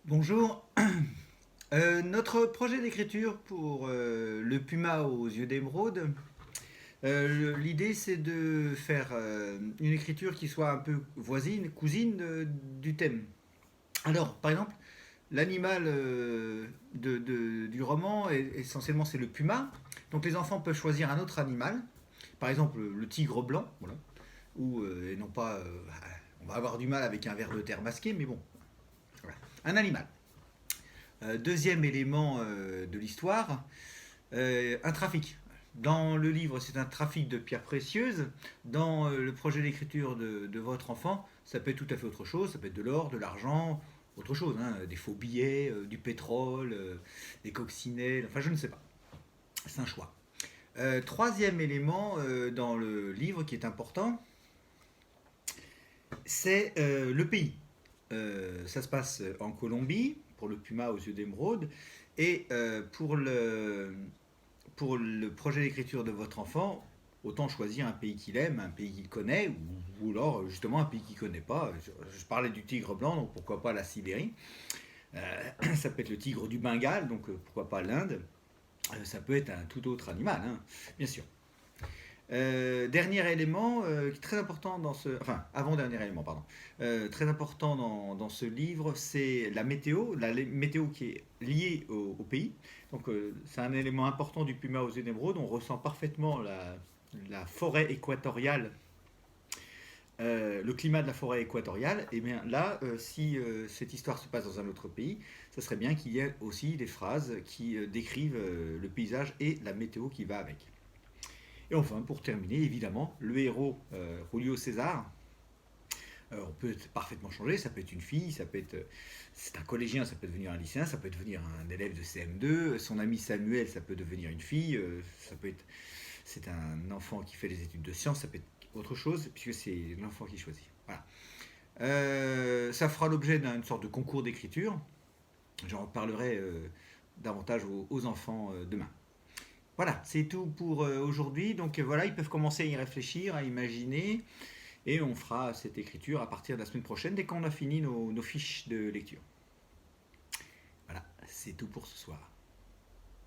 Bonjour. Notre projet d'écriture pour le puma aux yeux d'émeraude, l'idée c'est de faire une écriture qui soit un peu voisine, cousine du thème. Alors, par exemple, l'animal du roman, essentiellement c'est le puma. Donc les enfants peuvent choisir un autre animal, par exemple le tigre blanc, voilà. Ou, et non pas, on va avoir du mal avec un ver de terre masqué, mais bon, voilà. Un animal. Deuxième élément de l'histoire, un trafic. Dans le livre, c'est un trafic de pierres précieuses. Dans le projet d'écriture de votre enfant, ça peut être tout à fait autre chose. Ça peut être de l'or, de l'argent, autre chose. Hein, des faux billets, du pétrole, des coccinelles, enfin je ne sais pas. C'est un choix. Troisième élément dans le livre qui est important, c'est le pays. Ça se passe en Colombie, pour le puma aux yeux d'émeraude, et pour le projet d'écriture de votre enfant, autant choisir un pays qu'il aime, un pays qu'il connaît, ou alors justement un pays qu'il ne connaît pas. Je parlais du tigre blanc, donc pourquoi pas la Sibérie. Ça peut être le tigre du Bengale, donc pourquoi pas l'Inde. Ça peut être un tout autre animal, hein, bien sûr. Dernier élément très important dans ce... Enfin, avant-dernier élément, pardon. Très important dans ce livre, c'est la météo qui est liée au pays. Donc, c'est un élément important du Puma aux yeux d'émeraude. On ressent parfaitement la forêt équatoriale, le climat de la forêt équatoriale. Et bien là, si cette histoire se passe dans un autre pays, ça serait bien qu'il y ait aussi des phrases qui décrivent le paysage et la météo qui va avec. Et enfin, pour terminer, évidemment, le héros, Julio César, on peut parfaitement changer, ça peut être une fille, ça peut être, c'est un collégien, ça peut devenir un lycéen, ça peut devenir un élève de CM2, son ami Samuel, ça peut devenir une fille, ça peut être, c'est un enfant qui fait des études de sciences, ça peut être autre chose, puisque c'est l'enfant qui choisit. Voilà. Ça fera l'objet d'une sorte de concours d'écriture, j'en reparlerai davantage aux enfants demain. Voilà, c'est tout pour aujourd'hui. Donc voilà, ils peuvent commencer à y réfléchir, à imaginer, et on fera cette écriture à partir de la semaine prochaine, dès qu'on a fini nos fiches de lecture. Voilà, c'est tout pour ce soir.